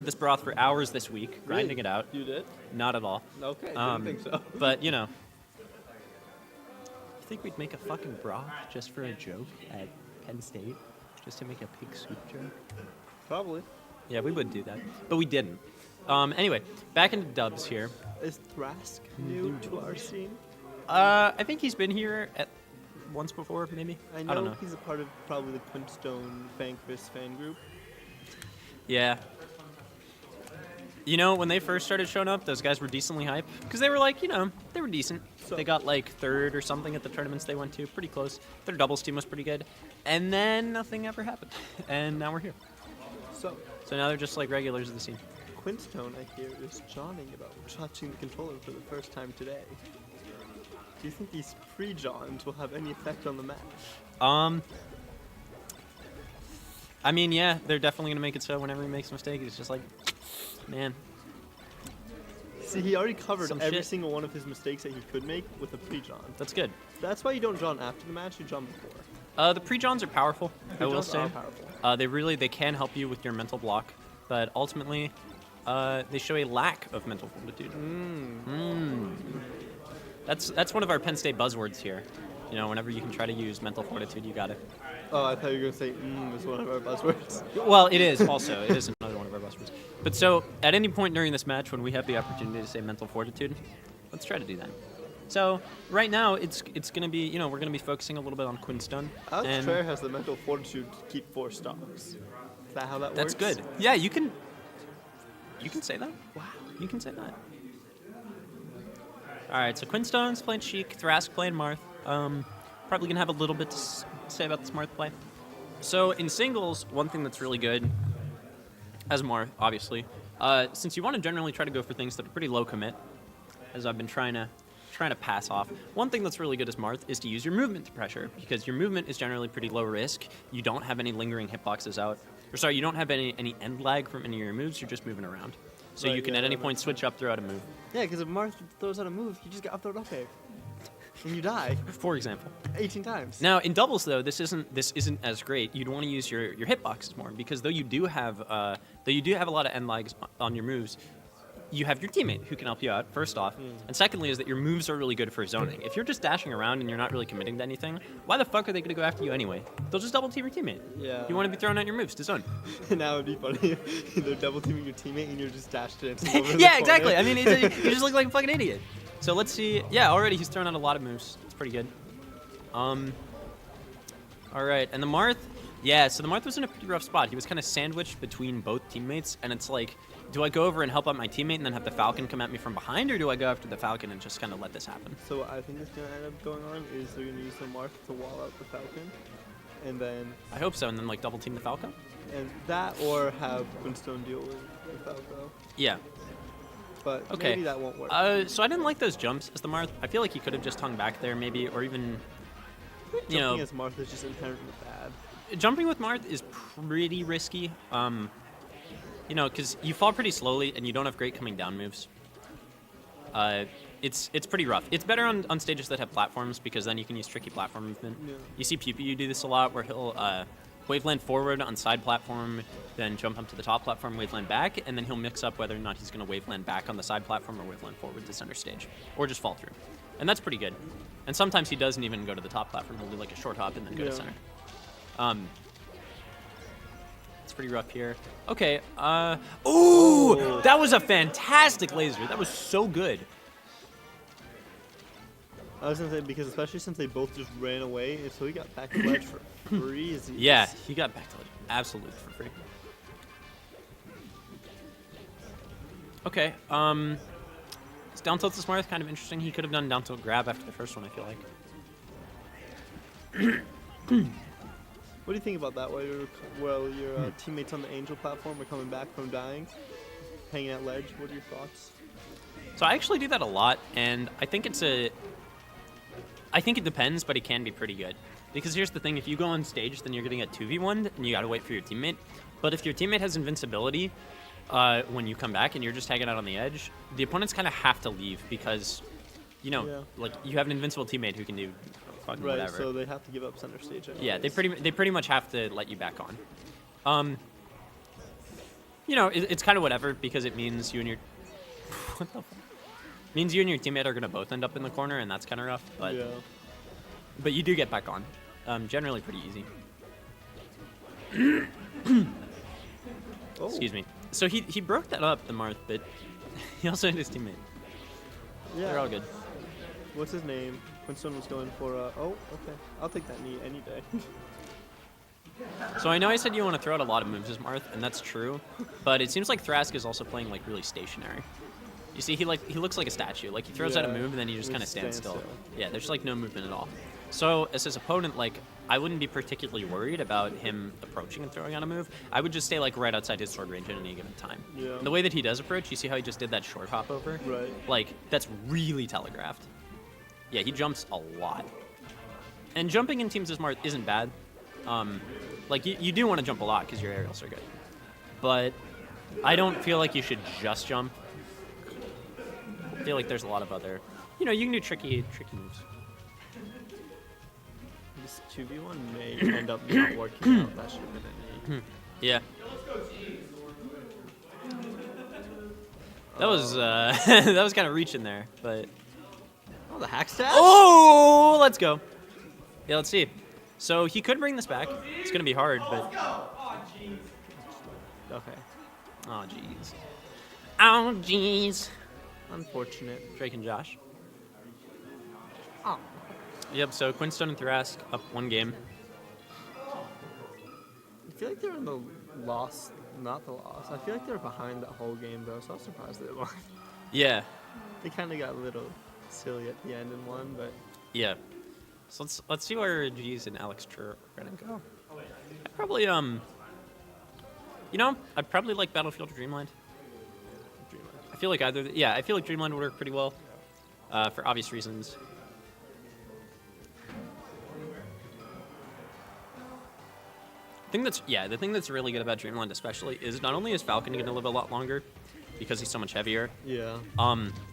this broth for hours this week, grinding Really? it out. You did? Not at all. Okay, didn't think so. But, you know. You think we'd make a fucking broth just for a joke at Penn State? Just to make a pig soup joke? Probably. Yeah, we would do that. But we didn't. Anyway, back into dubs here. Is Thrasc new to our scene? I think he's been here at once before, maybe? I don't know. he's a part of probably the Quinstone fan group. Yeah. You know, when they first started showing up, those guys were decently hype. Because they were like, you know, they were decent. So- They got like third or something at the tournaments they went to. Pretty close. Their doubles team was pretty good. And then nothing ever happened. And now we're here. So, So now they're just like regulars of the scene. Quinstone, I hear, is jawing about touching the controller for the first time today. Do you think these pre-jawns will have any effect on the match? I mean, yeah, they're definitely gonna make it so whenever he makes a mistake, it's just like, man. See, he already covered Some every shit. single one of his mistakes that he could make with a pre-jawn. That's good. That's why you don't jawn after the match, you jawn before. The pre-johns are powerful, I will Pre-jawns say. are powerful. They can help you with your mental block, but ultimately, they show a lack of mental fortitude. That's one of our Penn State buzzwords here. You know, whenever you can try to use mental fortitude, you got it. Oh, I thought you were going to say, is one of our buzzwords. Well, it is also. It is another one of our buzzwords. But so, at any point during this match, when we have the opportunity to say mental fortitude, let's try to do that. So, right now, it's going to be, you know, we're going to be focusing a little bit on Quinstone. Alextrer has the mental fortitude to keep 4 stocks. Is that how that That's works? good. Yeah, you can say that. Wow, you can say that. All right, so Quinstone's playing Sheik, Thrasc playing Marth. Probably going to have a little bit to say about this Marth play. So in singles, one thing that's really good, as Marth, obviously, since you want to generally try to go for things that are pretty low commit, as I've been trying to pass off, one thing that's really good as Marth is to use your movement to pressure, because your movement is generally pretty low risk. You don't have any lingering hitboxes out. Or sorry, you don't have any end lag from any of your moves, you're just moving around. So Right, you can yeah, at any that point makes switch up, throw out a move. Yeah, because if Marth throws out a move, you just get up thrown up air. And you die For example. 18 times. Now in doubles though, this isn't as great. You'd want to use your hitboxes more, because though you do have a lot of end lags on your moves, you have your teammate who can help you out, first off. And secondly is that your moves are really good for zoning. If you're just dashing around and you're not really committing to anything, why the fuck are they going to go after you anyway? They'll just double team your teammate. Yeah. You want to be throwing out your moves to zone. Now it'd be funny if they're double teaming your teammate and you're just dash dancing over the Yeah, corner. exactly. I mean, you just look like a fucking idiot. So let's see. Yeah, already he's thrown out a lot of moves. It's pretty good. All right, and the Marth. Yeah, so the Marth was in a pretty rough spot. He was kind of sandwiched between both teammates, and it's like, do I go over and help out my teammate and then have the Falcon come at me from behind, or do I go after the Falcon and just kind of let this happen? So what I think is going to end up going on is they're going to use the Marth to wall out the Falcon. And then... I hope so, and then like double team the Falcon? And that or have Quinstone deal with the Falco. Yeah. But Okay. maybe that won't work. So I didn't like those jumps as the Marth. I feel like he could have just hung back there maybe, or even, you know... Jumping as Marth is just inherently bad. Jumping with Marth is pretty risky, you know, because you fall pretty slowly and you don't have great coming down moves. It's pretty rough. It's better on stages that have platforms, because then you can use tricky platform movement. Yeah. You see PPU do this a lot, where he'll waveland forward on side platform, then jump up to the top platform, waveland back, and then he'll mix up whether or not he's going to waveland back on the side platform or waveland forward to center stage, or just fall through. And that's pretty good. And sometimes he doesn't even go to the top platform. He'll do like a short hop and then go to Yeah. center. It's pretty rough here. Okay. Ooh! That was a fantastic laser. That was so good. I was going to say, because especially since they both just ran away, and so he got back to ledge for free. Yeah, he got back to it absolutely for free. Okay. This down tilt to Smart is kind of interesting. He could have done down tilt grab after the first one, I feel like. What do you think about that? While your teammates on the Angel platform are coming back from dying, hanging at ledge, what are your thoughts? So I actually do that a lot, and I think it depends, but it can be pretty good. Because here's the thing, if you go on stage, then you're getting a 2v1, and you gotta wait for your teammate. But if your teammate has invincibility, when you come back and you're just hanging out on the edge, the opponents kind of have to leave, because, you know, like, you have an invincible teammate who can do fucking Right, whatever. so they have to give up center stage. Yeah, they pretty much have to let you back on. you know, it's kind of whatever because it means you and your what the fuck? Means you and your teammate are gonna both end up in the corner, and that's kind of rough. But Yeah. but you do get back on. Generally pretty easy. Oh. Excuse me. So he broke that up, the Marth, but he also hit his teammate. Yeah. They're all good. What's his name? Quinstone was going for. Oh, okay. I'll take that knee any day. So I know I said you want to throw out a lot of moves as Marth, and that's true. But it seems like Thrasc is also playing like really stationary. You see, he looks like a statue. Like he throws out a Yeah, move and then he just kind of stands stands still. still. Yeah, there's like no movement at all. So as his opponent, like I wouldn't be particularly worried about him approaching and throwing out a move. I would just stay like right outside his sword range at any given time. Yeah. And the way that he does approach, you see how he just did that short hop over? Right. Like that's really telegraphed. Yeah, he jumps a lot. And jumping in teams as Marth isn't bad. Like you do want to jump a lot because your aerials are good. But I don't feel like you should just jump. I feel like there's a lot of other, you know, you can do tricky moves. This 2v1 may end up not working out. That should have been a knee. Yeah. That was that was kind of reaching there, but Oh, the hack stat? oh, let's go. Yeah, let's see. So he could bring this back. It's gonna be hard, but Okay. oh jeez. Oh jeez. Unfortunate. Drake and Josh. Oh. Yep. So Quinstone and Thrasc up one game. I feel like they're in the loss. Not the loss. I feel like they're behind that whole game though, so I was surprised they won. Yeah. They kind of got a little silly at the end and won, but Yeah. So let's see where G's and Alextrer are gonna go. I'd probably you know, I'd probably like Battlefield or Dreamland. I feel like either. Yeah, I feel like Dreamland would work pretty well, for obvious reasons. The thing that's really good about Dreamland especially is not only is Falcon going to live a lot longer because he's so much heavier. yeah.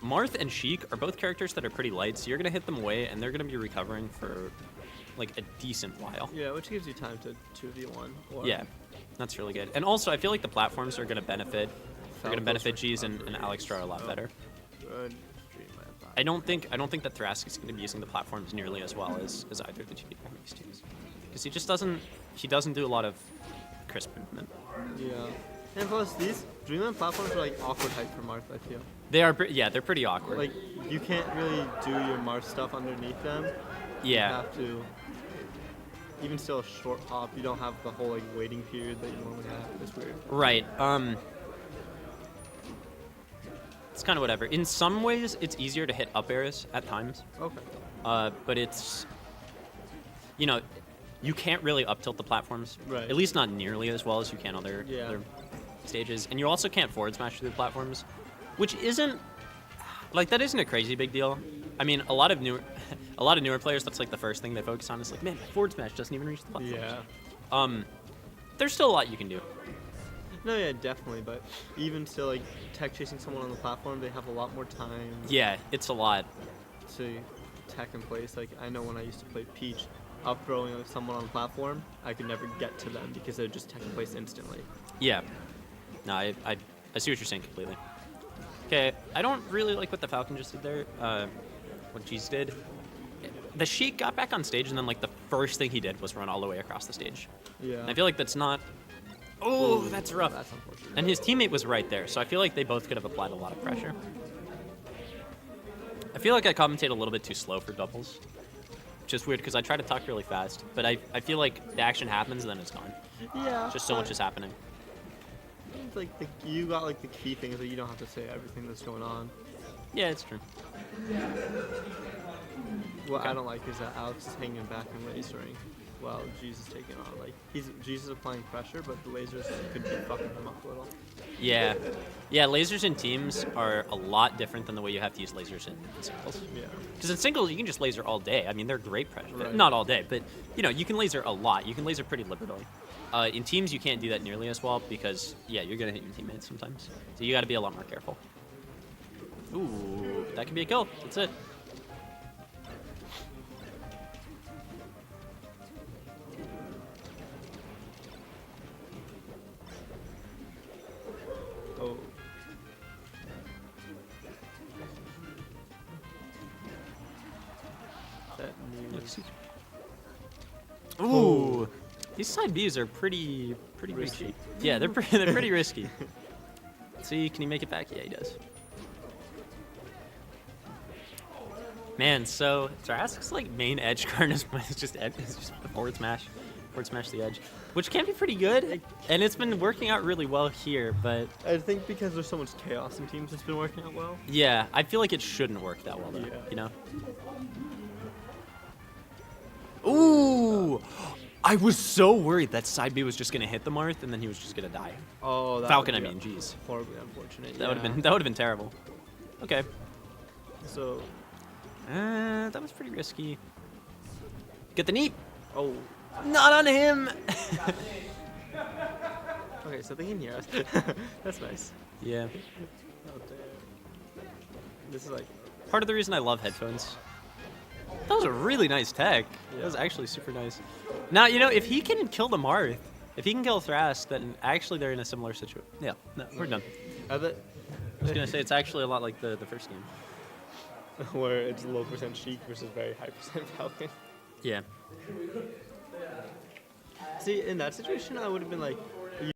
Marth and Sheik are both characters that are pretty light, so you're going to hit them away and they're going to be recovering for like a decent while. Yeah, which gives you time to 2v1. Or Yeah, that's really good. And also, I feel like the platforms are going to benefit. They're going to Falco's benefit G's and recovery. Alextrer a lot better. Good Dreamland. I don't think that Thrasc is going to be using the platforms nearly as well as either of the two these teams, because he doesn't do a lot of crisp movement. Yeah. And plus, these Dreamland platforms are like awkward height for Marth, I feel. They are they're pretty awkward. Like, you can't really do your Marth stuff underneath them. You yeah, have to. Even still, a short hop, you don't have the whole like waiting period that you normally have. It's weird. right. It's kind of whatever. In some ways, it's easier to hit up airs at times. Okay. But it's, you know, you can't really up tilt the platforms. Right. At least not nearly as well as you can other Yeah. stages. And you also can't forward smash through the platforms, which isn't like that isn't a crazy big deal. I mean, a lot of newer players, that's like the first thing they focus on is like, man, my forward smash doesn't even reach the platforms. Yeah. There's still a lot you can do. No, yeah, definitely. But even still, like tech chasing someone on the platform, they have a lot more time Yeah, it's a lot. to tech in place. Like I know when I used to play Peach, up throwing like, someone on the platform, I could never get to them because they're just tech in place instantly. Yeah. No, I see what you're saying completely. Okay, I don't really like what the Falcon just did there. What G's did. The Sheik got back on stage, and then like the first thing he did was run all the way across the stage. Yeah. And I feel like that's not. Oh, that's rough. That's unfortunate. And his teammate was right there, so I feel like they both could have applied a lot of pressure. I feel like I commentate a little bit too slow for doubles, which is weird because I try to talk really fast, but I feel like the action happens and then it's gone. Yeah. Just so much is happening. It's like you got like the key things that you don't have to say everything that's going on. Yeah, it's true. What I don't like is that Alex is hanging back and lasering while Jesus is taking on. Like Jesus is applying pressure, but the lasers could be fucking him up a little. Yeah. Yeah, lasers in teams are a lot different than the way you have to use lasers in singles. Yeah. Because in singles, you can just laser all day. I mean, they're great pressure. Right. Not all day, but, you know, you can laser a lot. You can laser pretty liberally. In teams, you can't do that nearly as well because, yeah, you're going to hit your teammates sometimes. So you got to be a lot more careful. Ooh, that could be a kill. That's it. Excuse Ooh. Oh. These side Bs are pretty Risky? risky. Yeah, they're pretty risky. See, can he make it back? Yeah, he does. Man, so Thrasc's like main edge card is just forward smash the edge, which can be pretty good, and it's been working out really well here. But I think because there's so much chaos in teams, it's been working out well. yeah, I feel like it shouldn't work that well though. Yeah. You know? Ooh! I was so worried that side B was just gonna hit the Marth and then he was just gonna die. Oh, that Falcon, I would be mean, jeez. horribly unfortunate. That would have been terrible. Okay. So, That was pretty risky. Get the neat. oh, Not on him. okay, so they can hear us. That's nice. Yeah. Oh, damn. This is like, Part of the reason I love headphones. That was a really nice tech. That Yeah. was actually super nice. Now, you know, if he can kill the Marth, if he can kill Thrasc, then actually they're in a similar situation. Yeah, no, we're done. I bet I was going to say, it's actually a lot like the first game. where it's low percent Sheik versus very high percent Falcon. Yeah. See, in that situation, I would have been like,